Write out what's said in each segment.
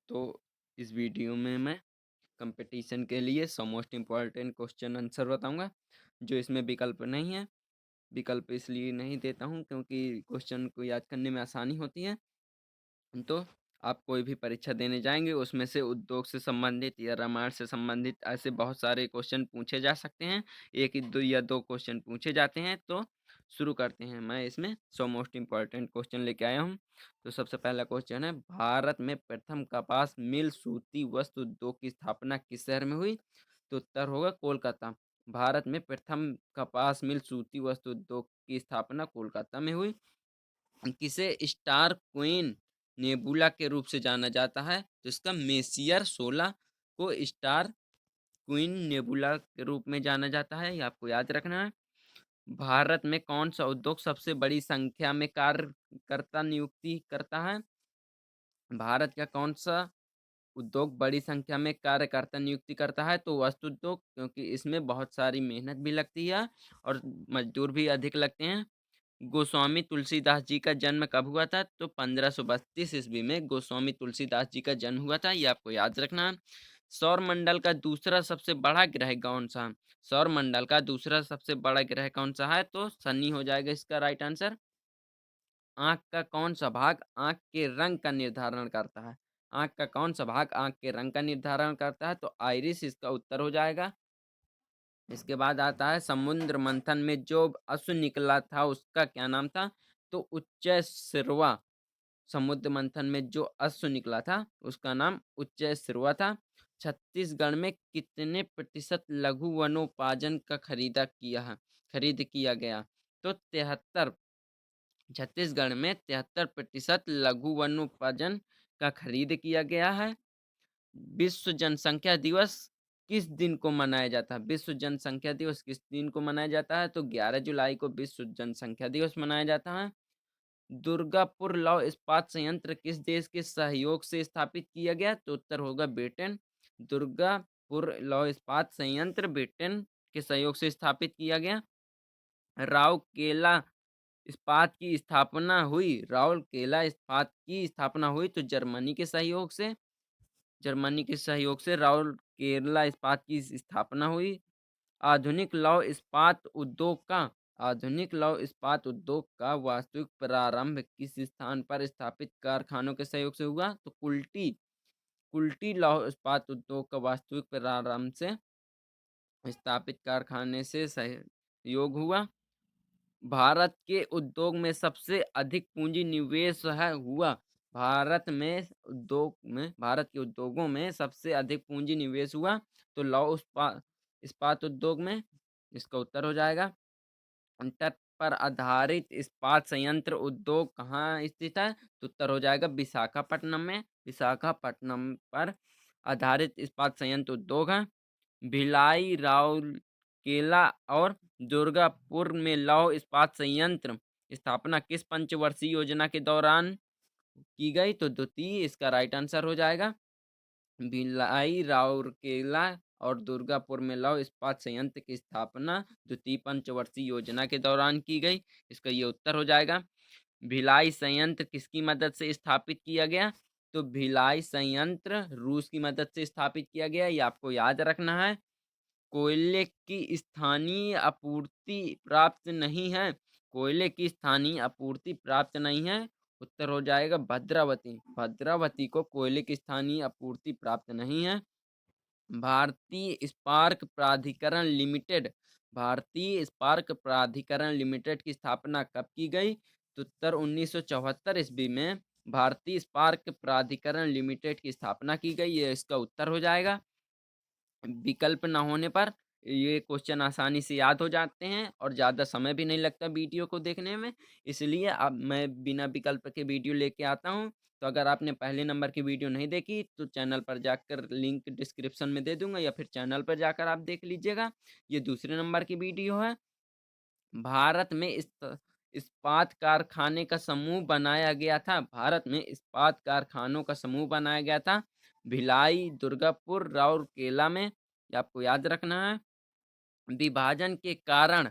तो इस वीडियो में मैं कंपटीशन के लिए 100 मोस्ट इम्पॉर्टेंट क्वेश्चन आंसर बताऊंगा, जो इसमें विकल्प नहीं है। विकल्प इसलिए नहीं देता हूं क्योंकि क्वेश्चन को याद करने में आसानी होती है। तो आप कोई भी परीक्षा देने जाएंगे उसमें से उद्योग से संबंधित या रामायण से संबंधित ऐसे बहुत सारे क्वेश्चन पूछे जा सकते हैं। एक ही दो या दो क्वेश्चन पूछे जाते हैं। तो शुरू करते हैं। मैं इसमें 100 मोस्ट इम्पॉर्टेंट क्वेश्चन लेके आया हूँ। तो सबसे पहला क्वेश्चन है, भारत में प्रथम कपास मिल सूती वस्त्र उद्योग की स्थापना किस शहर में हुई? तो उत्तर होगा कोलकाता। भारत में प्रथम कपास मिल सूती वस्त्र उद्योग की स्थापना कोलकाता में हुई। किसे स्टार क्वीन नेबुला के रूप से जाना जाता है? तो इसका मेसियर 16 को स्टार क्वीन नेबुला के रूप में जाना जाता है, ये आपको याद रखना है। भारत में कौन सा उद्योग सबसे बड़ी संख्या में कार्यकर्ता नियुक्ति करता है? भारत का कौन सा उद्योग बड़ी संख्या में कार्यकर्ता नियुक्ति करता है? तो वस्त्र उद्योग, क्योंकि इसमें बहुत सारी मेहनत भी लगती है और मजदूर भी अधिक लगते हैं। गोस्वामी तुलसीदास जी का जन्म कब हुआ था? तो 1532 ईस्वी में गोस्वामी तुलसीदास जी का जन्म हुआ था, ये आपको याद रखना है। सौर मंडल का दूसरा सबसे बड़ा ग्रह कौन सा? सौर मंडल का दूसरा सबसे बड़ा ग्रह कौन सा है? तो शनि हो जाएगा इसका राइट आंसर। आंख का कौन सा भाग आंख के रंग का निर्धारण करता है? आंख का कौन सा भाग आंख के रंग का निर्धारण करता है? तो आइरिस इसका उत्तर हो जाएगा। इसके बाद आता है, समुद्र मंथन में जो अश्व निकला था उसका क्या नाम था? तो उच्चैश्रवा। समुद्र मंथन में जो अश्व निकला था उसका नाम उच्चैश्रवा था। छत्तीसगढ़ में कितने प्रतिशत लघु वनोपार्जन का खरीद किया गया? तो 73। छत्तीसगढ़ में 73% लघु वनोपार्जन का खरीद किया गया है। विश्व जनसंख्या दिवस किस दिन को मनाया जाता है? विश्व जनसंख्या दिवस किस दिन को मनाया जाता है? तो 11 जुलाई को विश्व जनसंख्या दिवस मनाया जाता है। दुर्गापुर लौह इस्पात संयंत्र किस देश के सहयोग से स्थापित किया गया? तो उत्तर होगा ब्रिटेन। दुर्गापुर लौह इस्पात संयंत्र ब्रिटेन के सहयोग से स्थापित किया गया। राउरकेला इस्पात की स्थापना हुई राउरकेला इस्पात की स्थापना हुई तो जर्मनी के सहयोग से राउरकेला इस्पात की स्थापना हुई। आधुनिक लौह इस्पात उद्योग का आधुनिक लौह इस्पात उद्योग का वास्तविक प्रारंभ किस स्थान पर स्थापित कारखानों के सहयोग से हुआ? तो कुल्टी लौह इस्पात उद्योग का वास्तविक प्रारंभ से स्थापित कारखाने से सहयोग हुआ। भारत के उद्योग में सबसे अधिक पूंजी निवेश है हुआ। भारत के उद्योगों में सबसे अधिक पूंजी निवेश हुआ तो लौह इस्पात उद्योग में, इसका उत्तर हो जाएगा। तट पर आधारित इस्पात संयंत्र उद्योग कहाँ स्थित है? तो उत्तर हो जाएगा विशाखापट्टनम में। विशाखापट्टनम पर आधारित इस्पात संयंत्र उद्योग है। भिलाई, राउरकेला और दुर्गापुर में लौह इस्पात संयंत्र स्थापना किस पंचवर्षीय योजना के दौरान की गई? तो द्वितीय इसका राइट आंसर हो जाएगा। भिलाई, राउरकेला और दुर्गापुर में लौह इस्पात संयंत्र की स्थापना द्वितीय पंचवर्षीय योजना के दौरान की गई, इसका ये उत्तर हो जाएगा। भिलाई संयंत्र किसकी मदद से स्थापित किया गया? तो भिलाई संयंत्र रूस की मदद से स्थापित किया गया, ये आपको याद रखना है। कोयले की स्थानीय आपूर्ति प्राप्त नहीं है। कोयले की स्थानीय आपूर्ति प्राप्त नहीं है, उत्तर हो जाएगा भद्रावती। भद्रावती को कोयले की स्थानीय आपूर्ति प्राप्त नहीं है। भारतीय इस्पार्क प्राधिकरण लिमिटेड भारतीय इस्पार्क प्राधिकरण लिमिटेड की स्थापना कब की गई? तो उत्तर 1974 ईस्वी में भारतीय इस्पार्क प्राधिकरण लिमिटेड की स्थापना की गई, ये इसका उत्तर हो जाएगा। विकल्प ना होने पर ये क्वेश्चन आसानी से याद हो जाते हैं और ज़्यादा समय भी नहीं लगता वीडियो को देखने में, इसलिए अब मैं बिना विकल्प के वीडियो लेके आता हूँ। तो अगर आपने पहले नंबर की वीडियो नहीं देखी तो चैनल पर जाकर लिंक डिस्क्रिप्शन में दे दूंगा या फिर चैनल पर जाकर आप देख लीजिएगा। ये दूसरे नंबर की वीडियो है। भारत में इस्पात कारखाने का समूह बनाया गया था। भारत में इस्पात कारखानों का समूह बनाया गया था भिलाई, दुर्गापुर, राउरकेला में, ये आपको याद रखना है। विभाजन के कारण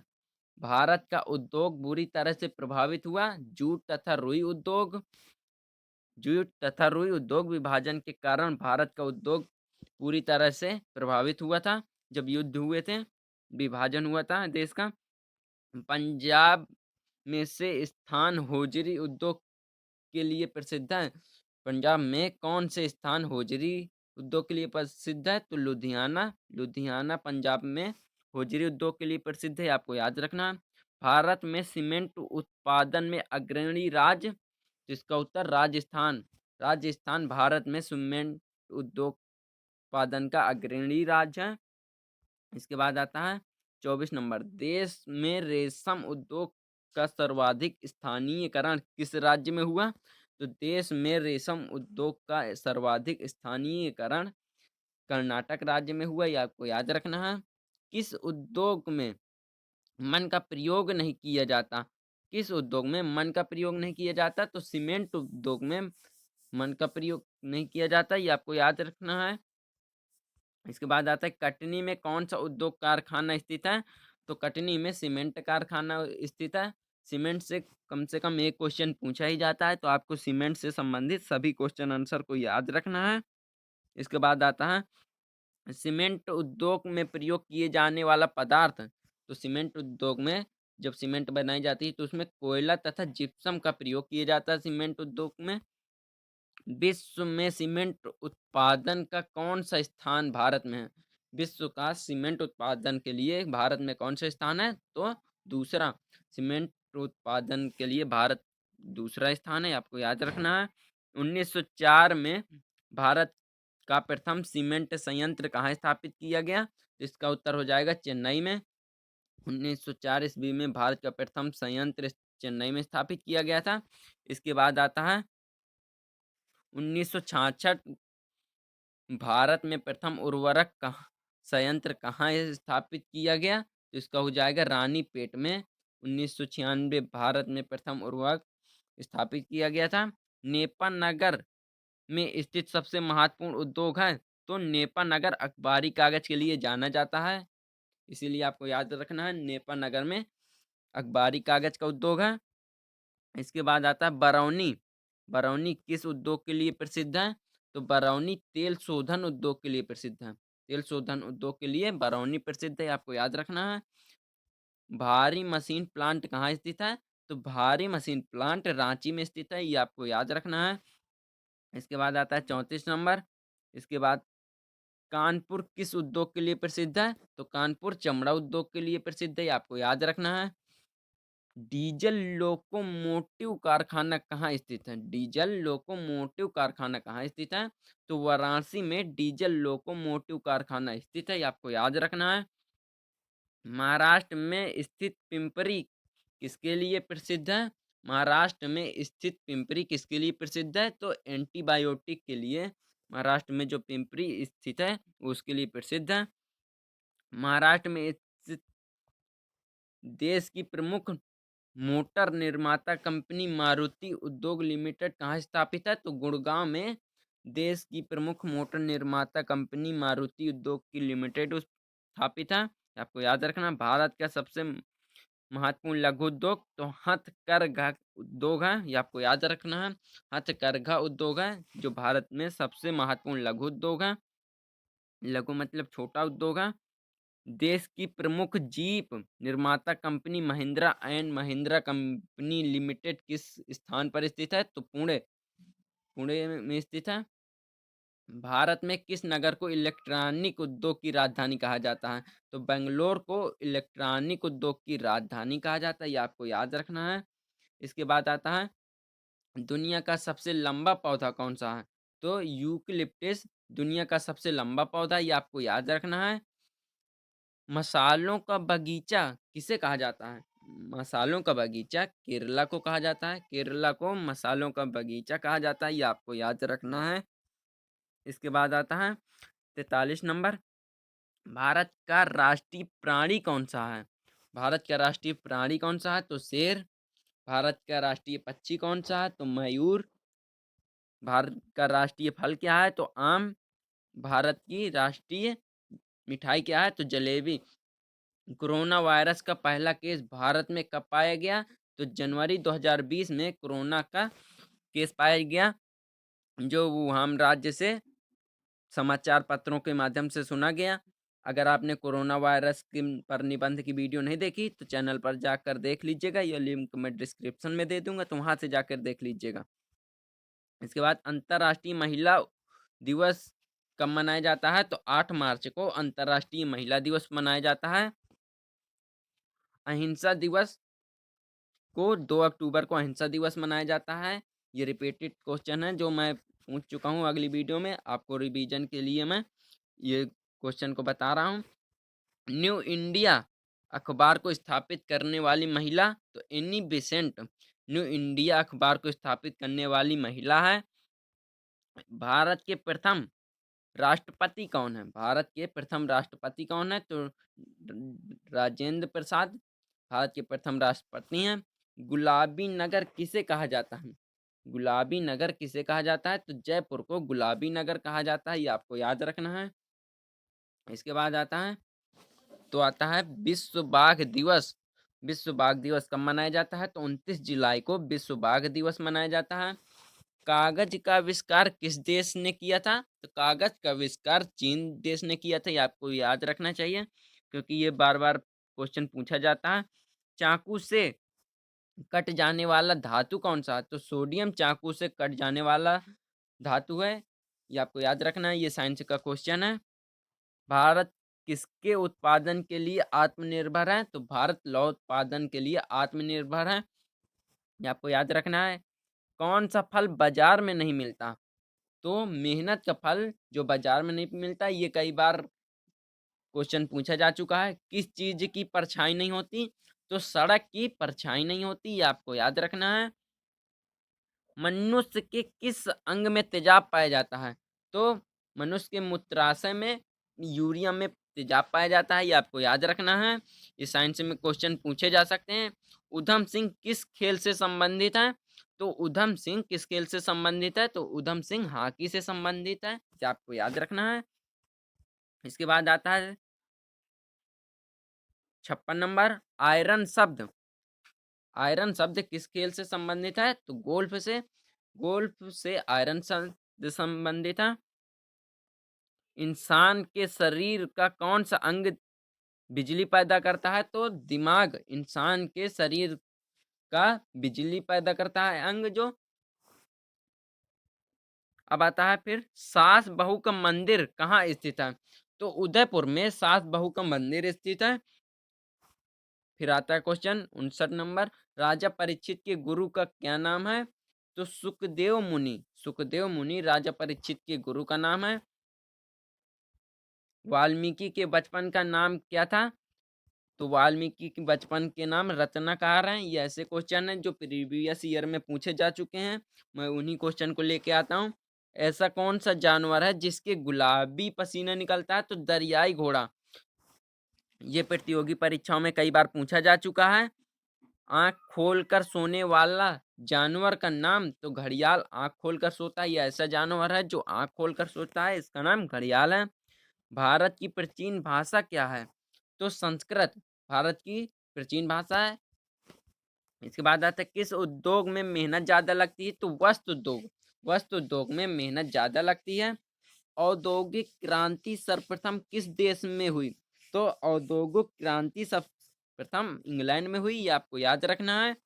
भारत का उद्योग बुरी तरह से प्रभावित हुआ। जूट तथा रुई उद्योग जूट तथा रुई उद्योग विभाजन के कारण भारत का उद्योग पूरी तरह से प्रभावित हुआ था। जब युद्ध हुए थे, विभाजन हुआ था देश का। पंजाब में से स्थान होजरी उद्योग के लिए प्रसिद्ध है। पंजाब में कौन से स्थान होजरी उद्योग के लिए प्रसिद्ध है? तो लुधियाना। लुधियाना पंजाब में होजरी उद्योग के लिए प्रसिद्ध है, आपको याद रखना। भारत में सीमेंट उत्पादन में अग्रणी राज्य, तो इसका उत्तर राजस्थान। राजस्थान भारत में सीमेंट उद्योग उत्पादन का अग्रणी राज्य है। इसके बाद आता है 24 नंबर, देश में रेशम उद्योग का सर्वाधिक स्थानीयकरण किस राज्य में हुआ? तो देश में रेशम उद्योग का सर्वाधिक स्थानीयकरण कर्नाटक राज्य में हुआ, ये आपको याद रखना है। किस उद्योग में मन का प्रयोग नहीं किया जाता? किस उद्योग में मन का प्रयोग नहीं किया जाता? तो सीमेंट उद्योग में मन का प्रयोग नहीं किया जाता, ये आपको याद रखना है। इसके बाद आता है कटनी में कौन सा उद्योग कारखाना स्थित है? तो कटनी में सीमेंट कारखाना स्थित है। सीमेंट से कम एक क्वेश्चन पूछा ही जाता है, तो आपको सीमेंट से संबंधित सभी क्वेश्चन आंसर को याद रखना है। इसके बाद आता है सीमेंट उद्योग में प्रयोग किए जाने वाला पदार्थ। तो सीमेंट उद्योग में जब सीमेंट बनाई जाती है तो उसमें कोयला तथा जिप्सम का प्रयोग किया जाता है सीमेंट उद्योग में। विश्व में सीमेंट उत्पादन का कौन सा स्थान भारत में है? विश्व का सीमेंट उत्पादन के लिए भारत में कौन सा स्थान है? तो दूसरा। सीमेंट उत्पादन के लिए भारत दूसरा स्थान है, आपको याद रखना है। 1904 में भारत का प्रथम सीमेंट संयंत्र कहाँ स्थापित किया गया? तो इसका उत्तर हो जाएगा चेन्नई में। 1904 ईस्वी में भारत का प्रथम संयंत्र चेन्नई में स्थापित किया गया था। इसके बाद आता है 1966, भारत में प्रथम उर्वरक संयंत्र कहाँ स्थापित किया गया? तो इसका हो जाएगा रानीपेट में। 1996 भारत में प्रथम उर्वरक स्थापित किया गया था। नेपा नगर में स्थित सबसे महत्वपूर्ण उद्योग है? तो नेपा नगर अखबारी कागज के लिए जाना जाता है, इसीलिए आपको याद रखना है नेपा नगर में अखबारी कागज का उद्योग है। इसके बाद आता है बरौनी। बरौनी किस उद्योग के लिए प्रसिद्ध है? तो बरौनी तेल शोधन उद्योग के लिए प्रसिद्ध है। तेल शोधन उद्योग के लिए बरौनी प्रसिद्ध है, आपको याद रखना है। भारी मशीन प्लांट कहाँ स्थित है? तो भारी मशीन प्लांट रांची में स्थित है, ये आपको याद रखना है। इसके बाद आता है 34 नंबर। इसके बाद कानपुर किस उद्योग के लिए प्रसिद्ध है? तो कानपुर चमड़ा उद्योग के लिए प्रसिद्ध है, आपको याद रखना है। डीजल लोकोमोटिव कारखाना कहाँ स्थित है? डीजल लोकोमोटिव कारखाना कहाँ स्थित है? तो वाराणसी में डीजल लोकोमोटिव कारखाना स्थित है, ये आपको याद रखना है। महाराष्ट्र में स्थित पिंपरी किसके लिए प्रसिद्ध है? महाराष्ट्र में स्थित पिंपरी किसके लिए प्रसिद्ध है? तो एंटीबायोटिक के लिए महाराष्ट्र में जो पिंपरी स्थित है वो उसके लिए प्रसिद्ध है। महाराष्ट्र में स्थित देश की प्रमुख मोटर निर्माता कंपनी मारुति उद्योग लिमिटेड कहाँ स्थापित है? तो गुड़गांव में देश की प्रमुख मोटर निर्माता कंपनी मारुति उद्योग की लिमिटेड स्थापित है, आपको याद रखना। भारत का सबसे महत्वपूर्ण लघु उद्योग तो हथकरघा उद्योग है, ये आपको याद रखना है। हथकरघा उद्योग है जो भारत में सबसे महत्वपूर्ण लघु उद्योग है। लघु मतलब छोटा उद्योग है। देश की प्रमुख जीप निर्माता company Mahindra and Mahindra company limited किस स्थान पर स्थित है? तो पुणे। पुणे में स्थित है। भारत में किस नगर को इलेक्ट्रॉनिक उद्योग की राजधानी कहा जाता है? तो बेंगलोर को इलेक्ट्रॉनिक उद्योग की राजधानी कहा जाता है, ये आपको याद रखना है। इसके बाद आता है दुनिया का सबसे लंबा पौधा कौन सा है? तो यूकलिप्टस दुनिया का सबसे लंबा पौधा, ये आपको याद रखना है। मसालों का बगीचा किसे कहा जाता है? मसालों का बगीचा केरला को कहा जाता है। केरला को मसालों का बगीचा कहा जाता है, ये आपको याद रखना है। इसके बाद आता है 43 नंबर, भारत का राष्ट्रीय प्राणी कौन सा है? भारत का राष्ट्रीय प्राणी कौन सा है? तो शेर। भारत का राष्ट्रीय पक्षी कौन सा है? तो मयूर। भारत का राष्ट्रीय फल क्या है? तो आम। भारत की राष्ट्रीय मिठाई क्या है? तो जलेबी। कोरोना वायरस का पहला केस भारत में कब पाया गया? तो जनवरी 2020 में कोरोना का केस पाया गया। जो वुहान राज्य से समाचार पत्रों के माध्यम से सुना गया। अगर आपने कोरोना वायरस की पर निबंध की वीडियो नहीं देखी तो चैनल पर जाकर देख लीजिएगा, यह लिंक मैं डिस्क्रिप्शन में दे दूंगा, तो वहां से जाकर देख लीजिएगा। इसके बाद अंतर्राष्ट्रीय महिला दिवस कब मनाया जाता है? तो 8 मार्च को अंतर्राष्ट्रीय महिला दिवस मनाया जाता है। अहिंसा दिवस को 2 अक्टूबर को अहिंसा दिवस मनाया जाता है। ये रिपीटेड क्वेश्चन है जो मैं पूछ चुका हूँ अगली वीडियो में, आपको रिवीजन के लिए मैं ये क्वेश्चन को बता रहा हूँ। न्यू इंडिया अखबार को स्थापित करने वाली महिला, तो एनी बेसेंट न्यू इंडिया अखबार को स्थापित करने वाली महिला है। भारत के प्रथम राष्ट्रपति कौन है? भारत के प्रथम राष्ट्रपति कौन है? तो राजेंद्र प्रसाद भारत के प्रथम राष्ट्रपति हैं। गुलाबी नगर किसे कहा जाता है? गुलाबी नगर किसे कहा जाता है? तो जयपुर को गुलाबी नगर कहा जाता है, ये आपको याद रखना है। इसके बाद आता है विश्व बाघ दिवस। विश्व बाघ दिवस कब मनाया जाता है? तो 29 जुलाई को विश्व बाघ दिवस मनाया जाता है। कागज का आविष्कार किस देश ने किया था? तो कागज का आविष्कार चीन देश ने किया था, ये आपको याद रखना चाहिए क्योंकि ये बार बार क्वेश्चन पूछा जाता है। चाकू से कट जाने वाला धातु कौन सा है? तो सोडियम चाकू से कट जाने वाला धातु है, ये आपको याद रखना है, ये साइंस का क्वेश्चन है। भारत किसके उत्पादन के लिए आत्मनिर्भर है? तो भारत लौह उत्पादन के लिए आत्मनिर्भर है, ये आपको याद रखना है। कौन सा फल बाजार में नहीं मिलता? तो मेहनत का फल जो बाजार में नहीं मिलता, ये कई बार क्वेश्चन पूछा जा चुका है। किस चीज की परछाई नहीं होती? तो सड़क की परछाई नहीं होती, ये आपको याद रखना है। मनुष्य के किस अंग में तेजाब पाया जाता है? तो मनुष्य के मूत्राशय में यूरिया में तेजाब पाया जाता है, ये आपको याद रखना है। ये साइंस में क्वेश्चन पूछे जा सकते हैं। उधम सिंह किस खेल से संबंधित है? तो उधम सिंह किस खेल से संबंधित है? तो उधम सिंह हॉकी से संबंधित है, ये आपको याद रखना है। इसके बाद आता है 56 नंबर, आयरन शब्द। आयरन शब्द किस खेल से संबंधित है? तो गोल्फ से। गोल्फ से आयरन शब्द संबंधित है। इंसान के शरीर का कौन सा अंग बिजली पैदा करता है? तो दिमाग इंसान के शरीर का बिजली पैदा करता है अंग जो। अब आता है फिर सास बहू का मंदिर कहाँ स्थित है? तो उदयपुर में सास बहू का मंदिर स्थित है। फिर आता है क्वेश्चन 59 नंबर, राजा परीक्षित के गुरु का क्या नाम है? तो सुखदेव मुनि। सुखदेव मुनि राजा परीक्षित के गुरु का नाम है। वाल्मीकि के बचपन का नाम क्या था? तो वाल्मीकि के बचपन के नाम रत्नाकर हैं। ये ऐसे क्वेश्चन हैं जो प्रीवियस ईयर में पूछे जा चुके हैं, मैं उन्हीं क्वेश्चन को लेके आता हूँ। ऐसा कौन सा जानवर है जिसके गुलाबी पसीना निकलता है? तो दरियाई घोड़ा। ये प्रतियोगी परीक्षाओं में कई बार पूछा जा चुका है। आंख खोलकर सोने वाला जानवर का नाम? तो घड़ियाल आंख खोलकर सोता है, ये ऐसा जानवर है जो आंख खोलकर सोता है, इसका नाम घड़ियाल है। भारत की प्राचीन भाषा क्या है? तो संस्कृत भारत की प्राचीन भाषा है। इसके बाद आता है किस उद्योग में मेहनत ज्यादा लगती है? तो वस्त्र उद्योग। वस्त्र उद्योग में मेहनत ज्यादा लगती है। औद्योगिक क्रांति सर्वप्रथम किस देश में हुई? तो औद्योगिक क्रांति सर्वप्रथम इंग्लैंड में हुई, ये आपको याद रखना है।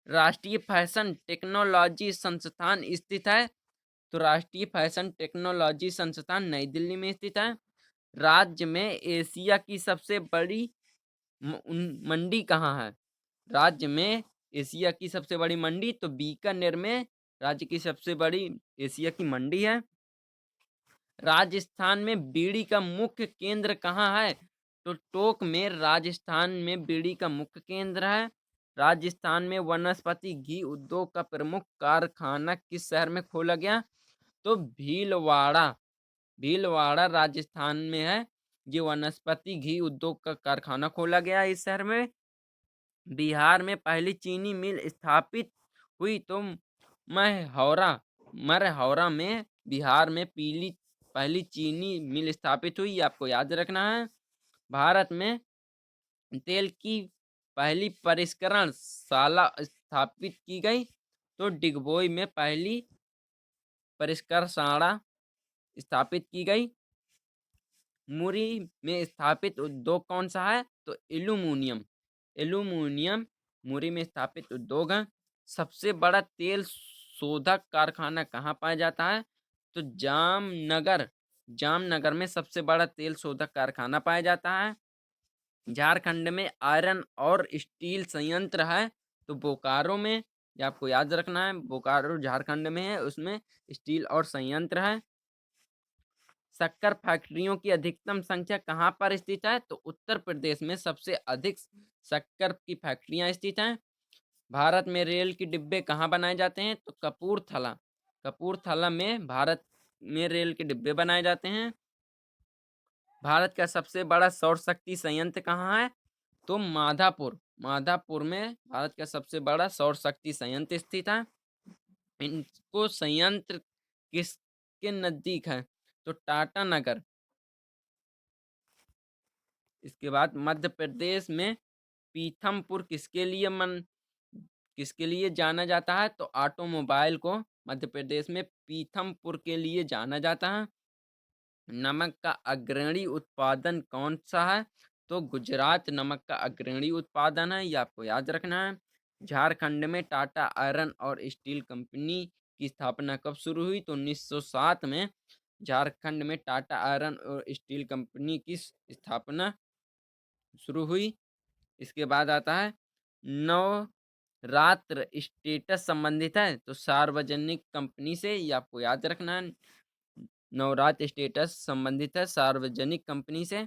राष्ट्रीय फैशन टेक्नोलॉजी संस्थान स्थित है? तो राष्ट्रीय फैशन टेक्नोलॉजी संस्थान नई दिल्ली में स्थित है। राज्य में एशिया की सबसे बड़ी मंडी कहाँ है? राज्य में एशिया की सबसे बड़ी मंडी, तो बीकानेर में राज्य की सबसे बड़ी एशिया की मंडी है। राजस्थान में बीड़ी का मुख्य केंद्र कहाँ है? तो टोंक में राजस्थान में बीड़ी का मुख्य केंद्र है। राजस्थान में वनस्पति घी उद्योग का प्रमुख कारखाना किस शहर में खोला गया? तो भीलवाड़ा। भीलवाड़ा राजस्थान में है, ये वनस्पति घी उद्योग का कारखाना खोला गया है इस शहर में। बिहार में पहली चीनी मिल स्थापित हुई? तो महौरा। मरहौरा में बिहार में पहली चीनी मिल स्थापित हुई, ये आपको याद रखना है। भारत में तेल की पहली परिष्करण शाला स्थापित की गई? तो डिगबोई में पहली परिष्करशाला स्थापित की गई? मुरी में स्थापित उद्योग कौन सा है? तो एल्यूमीनियम। एल्यूमीनियम मुरी में स्थापित उद्योग है। सबसे बड़ा तेल शोधक कारखाना कहाँ पाया जाता है? तो जामनगर। जामनगर में सबसे बड़ा तेल शोधक कारखाना पाया जाता है। झारखंड में आयरन और स्टील संयंत्र है तो बोकारो में, ये आपको याद रखना है, बोकारो झारखंड में है, उसमें स्टील और संयंत्र है। शक्कर फैक्ट्रियों की अधिकतम संख्या कहाँ पर स्थित है? तो उत्तर प्रदेश में सबसे अधिक शक्कर की फैक्ट्रियां स्थित हैं। भारत में रेल के डिब्बे कहाँ बनाए जाते हैं? तो कपूरथला। कपूरथला में भारत में रेल के डिब्बे बनाए जाते हैं। भारत का सबसे बड़ा सौर शक्ति संयंत्र कहाँ है? तो माधापुर। माधापुर में भारत का सबसे बड़ा सौर शक्ति संयंत्र स्थित है। इनको संयंत्र किसके नजदीक है? तो टाटा नगर। इसके बाद मध्य प्रदेश में पीथमपुर किसके लिए जाना जाता है? तो ऑटोमोबाइल को मध्य प्रदेश में पीथमपुर के लिए जाना जाता है। नमक का अग्रणी उत्पादन कौन सा है? तो गुजरात नमक का अग्रणी उत्पादन है, ये आपको याद रखना है। झारखंड में टाटा आयरन और स्टील कंपनी की स्थापना कब शुरू हुई? तो 1907 में झारखंड में टाटा आयरन और स्टील कंपनी की स्थापना शुरू हुई। इसके बाद आता है नवरात्र स्टेटस संबंधित है तो सार्वजनिक कंपनी से, ये आपको याद रखना है। नवरात्र स्टेटस संबंधित है सार्वजनिक कंपनी से।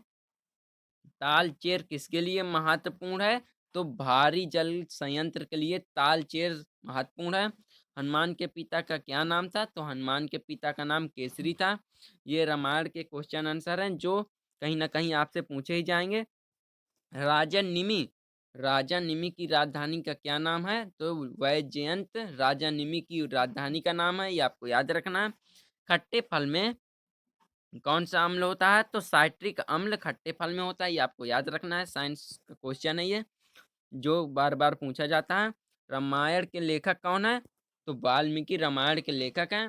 तालचेर किसके लिए महत्वपूर्ण है? तो भारी जल संयंत्र के लिए तालचेर महत्वपूर्ण है। हनुमान के पिता का क्या नाम था? तो हनुमान के पिता का नाम केसरी था। ये रामायण के क्वेश्चन आंसर हैं जो कहीं ना कहीं आपसे पूछे ही जाएंगे। राजा निमि। राजा निमि की राजधानी का क्या नाम है? तो वैजयंत राजा निमि की राजधानी का नाम है, ये आपको याद रखना है। खट्टे फल में कौन सा अम्ल होता है? तो साइट्रिक अम्ल खट्टे फल में होता है, ये आपको याद रखना है। साइंस का क्वेश्चन है ये, जो बार बार पूछा जाता है। रामायण के लेखक कौन है? तो वाल्मीकि रामायण के लेखक हैं।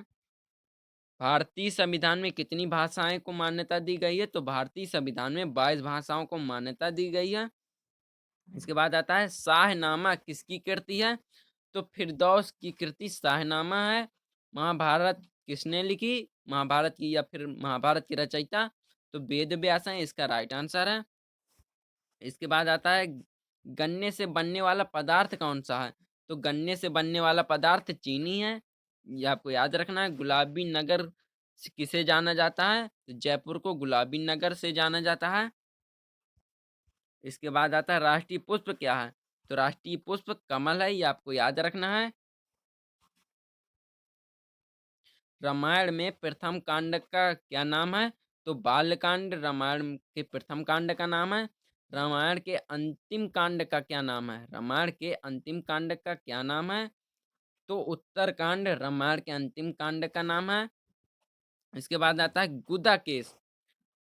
भारतीय संविधान में कितनी भाषाएं को मान्यता दी गई है? तो भारतीय संविधान में 22 भाषाओं को मान्यता दी गई है। इसके बाद आता है शाहनामा किसकी कृति है? तो फिरदौस की कृति शाहनामा है। महाभारत किसने लिखी? महाभारत की या फिर महाभारत की रचयिता तो वेद व्यास है, इसका राइट आंसर है। इसके बाद आता है गन्ने से बनने वाला पदार्थ कौन सा है? तो गन्ने से बनने वाला पदार्थ चीनी है, ये आपको याद रखना है। गुलाबी नगर किसे जाना जाता है? तो जयपुर को गुलाबी नगर से जाना जाता है। इसके बाद आता है राष्ट्रीय पुष्प क्या है? तो राष्ट्रीय पुष्प कमल है, ये आपको याद रखना है। रामायण में प्रथम कांड का क्या नाम है? तो बालकांड रामायण के प्रथम कांड का नाम है। रामायण के अंतिम कांड का क्या नाम है? रामायण के अंतिम कांड का क्या नाम है? तो उत्तरकांड रामायण के अंतिम कांड का नाम है। इसके बाद आता है गुदा केस।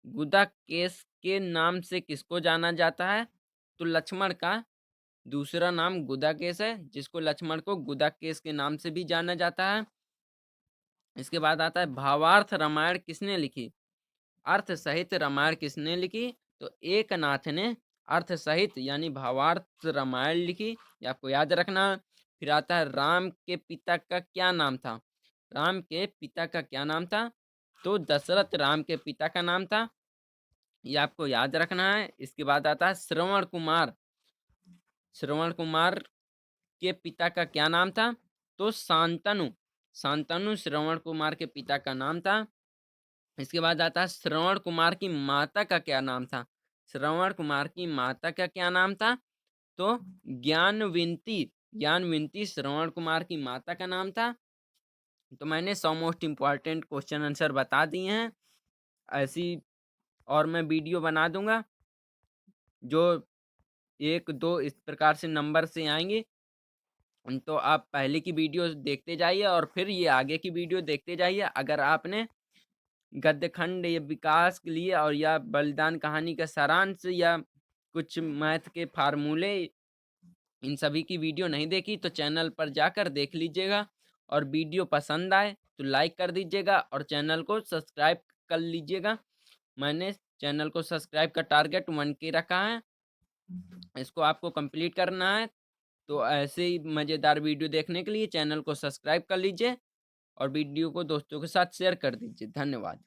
गुदा केस के नाम से किसको जाना जाता है? तो लक्ष्मण का दूसरा नाम गुदा केस है, जिसको लक्ष्मण को गुदा केस के नाम से भी जाना जाता है। इसके बाद आता है भावार्थ रामायण किसने लिखी? अर्थ सहित रामायण किसने लिखी? तो एकनाथ ने अर्थ सहित यानी भावार्थ रामायण लिखी, ये आपको याद रखना। फिर आता है राम के पिता का क्या नाम था? राम के पिता का क्या नाम था? तो दशरथ राम के पिता का नाम था, ये आपको याद रखना है। इसके बाद आता है श्रवण कुमार। श्रवण कुमार के पिता का क्या नाम था? तो शांतनु। शांतनु श्रवण कुमार के पिता का नाम था। इसके बाद आता है श्रवण कुमार की माता का क्या नाम था? श्रवण कुमार की माता का क्या नाम था? तो ज्ञानविंती। ज्ञानविंती श्रवण कुमार की माता का नाम था। तो मैंने 100 मोस्ट इम्पॉर्टेंट क्वेश्चन आंसर बता दिए हैं। ऐसी और मैं वीडियो बना दूंगा जो 1 2 इस प्रकार से नंबर से आएंगे। तो आप पहले की वीडियो देखते जाइए और फिर ये आगे की वीडियो देखते जाइए। अगर आपने गद्यखंड या विकास के लिए और या बलिदान कहानी का सारांश या कुछ मैथ के फार्मूले इन सभी की वीडियो नहीं देखी तो चैनल पर जाकर देख लीजिएगा। और वीडियो पसंद आए तो लाइक कर दीजिएगा और चैनल को सब्सक्राइब कर लीजिएगा। मैंने चैनल को सब्सक्राइब का टारगेट 1K रखा है, इसको आपको कंप्लीट करना है। तो ऐसे ही मज़ेदार वीडियो देखने के लिए चैनल को सब्सक्राइब कर लीजिए और वीडियो को दोस्तों के साथ शेयर कर दीजिए। धन्यवाद।